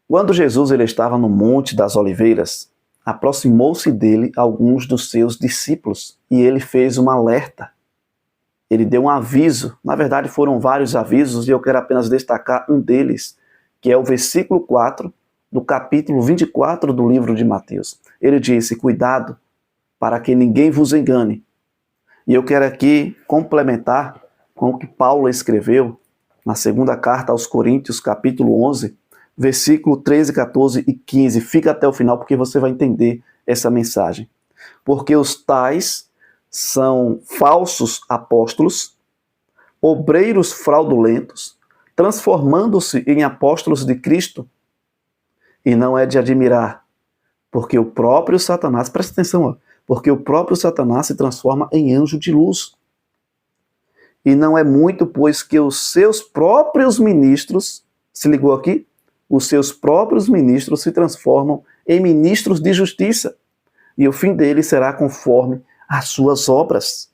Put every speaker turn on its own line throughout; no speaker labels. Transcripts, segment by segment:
Quando Jesus ele estava no Monte das Oliveiras, aproximou-se dele alguns dos seus discípulos e ele fez um alerta. Ele deu um aviso, na verdade foram vários avisos e eu quero apenas destacar um deles, que é o versículo 4 do capítulo 24 do livro de Mateus. Ele disse: cuidado para que ninguém vos engane. E eu quero aqui complementar com o que Paulo escreveu na segunda carta aos Coríntios, capítulo 11, versículo 13, 14 e 15. Fica até o final porque você vai entender essa mensagem. Porque os tais são falsos apóstolos, obreiros fraudulentos, transformando-se em apóstolos de Cristo. E não é de admirar, porque o próprio Satanás, presta atenção, porque o próprio Satanás se transforma em anjo de luz. E não é muito, pois que os seus próprios ministros, se ligou aqui? Os seus próprios ministros se transformam em ministros de justiça, e o fim deles será conforme as suas obras.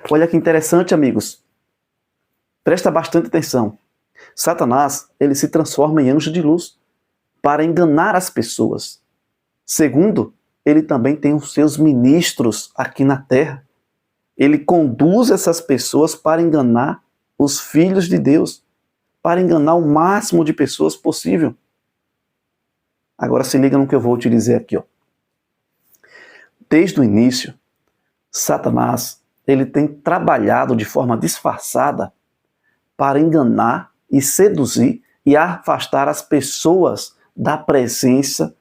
Olha que interessante, amigos. Presta bastante atenção. Satanás, ele se transforma em anjo de luz para enganar as pessoas. Segundo, ele também tem os seus ministros aqui na terra. Ele conduz essas pessoas para enganar os filhos de Deus, para enganar o máximo de pessoas possível. Agora se liga no que eu vou te dizer aqui, ó. Desde o início, Satanás, ele tem trabalhado de forma disfarçada para enganar e seduzir e afastar as pessoas da presença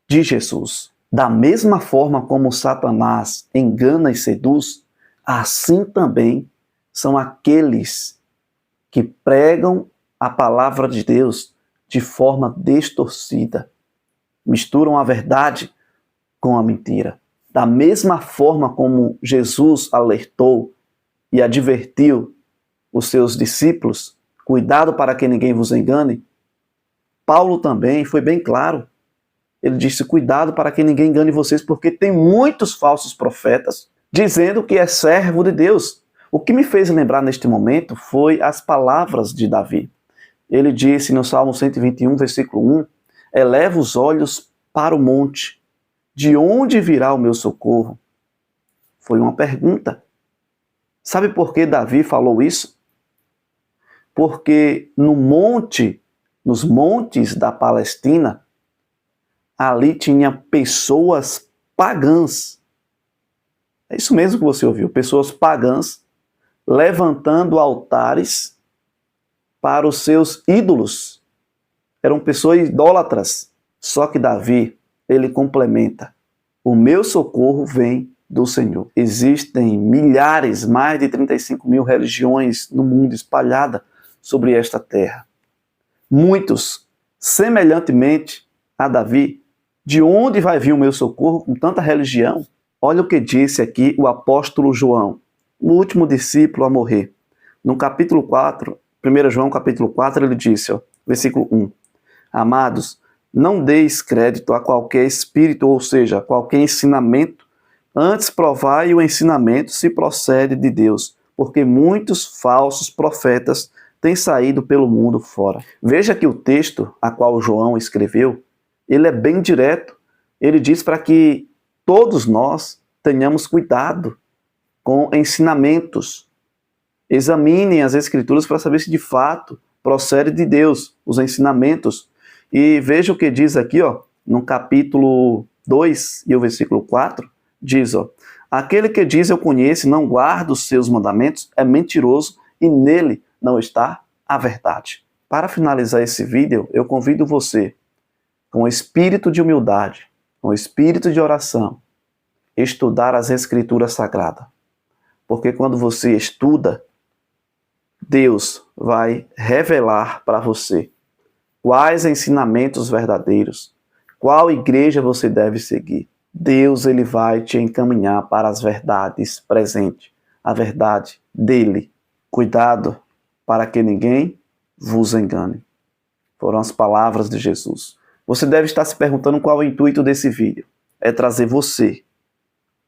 de Jesus. Da mesma forma como Satanás engana e seduz, assim também são aqueles que pregam a palavra de Deus de forma distorcida. Misturam a verdade com a mentira. Da mesma forma como Jesus alertou e advertiu os seus discípulos, cuidado para que ninguém vos engane, Paulo também foi bem claro. Ele disse, cuidado para que ninguém engane vocês, porque tem muitos falsos profetas dizendo que é servo de Deus. O que me fez lembrar neste momento foi as palavras de Davi. Ele disse no Salmo 121, versículo 1, eleva os olhos para o monte, de onde virá o meu socorro? Foi uma pergunta. Sabe por que Davi falou isso? Porque nos montes da Palestina, ali tinha pessoas pagãs. É isso mesmo que você ouviu, pessoas pagãs levantando altares para os seus ídolos. Eram pessoas idólatras. Só que Davi, ele complementa, o meu socorro vem do Senhor. Existem milhares, mais de 35 mil religiões no mundo espalhadas sobre esta terra. Muitos, semelhantemente a Davi, de onde vai vir o meu socorro com tanta religião? Olha o que disse aqui o apóstolo João, o último discípulo a morrer. No capítulo 4, 1 João capítulo 4, ele disse, versículo 1, amados, não deis crédito a qualquer espírito, ou seja, a qualquer ensinamento, antes provai o ensinamento se procede de Deus, porque muitos falsos profetas têm saído pelo mundo fora. Veja que o texto a qual João escreveu, ele é bem direto. Ele diz para que todos nós tenhamos cuidado com ensinamentos. Examinem as Escrituras para saber se de fato procede de Deus os ensinamentos. E veja o que diz aqui, no capítulo 2 e o versículo 4, diz, aquele que diz eu conheço e não guarda os seus mandamentos é mentiroso e nele não está a verdade. Para finalizar esse vídeo, eu convido você, com espírito de humildade, com espírito de oração, estudar as Escrituras Sagradas. Porque quando você estuda, Deus vai revelar para você quais ensinamentos verdadeiros, qual igreja você deve seguir. Deus ele vai te encaminhar para as verdades presentes, a verdade dele. Cuidado para que ninguém vos engane. Foram as palavras de Jesus. Você deve estar se perguntando qual é o intuito desse vídeo. É trazer você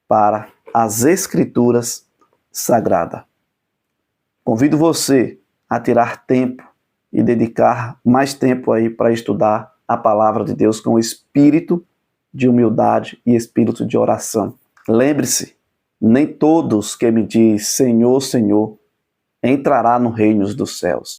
para as Escrituras Sagradas. Convido você a tirar tempo e dedicar mais tempo aí para estudar a palavra de Deus com espírito de humildade e espírito de oração. Lembre-se, nem todos que me diz Senhor, Senhor, entrará no reino dos céus,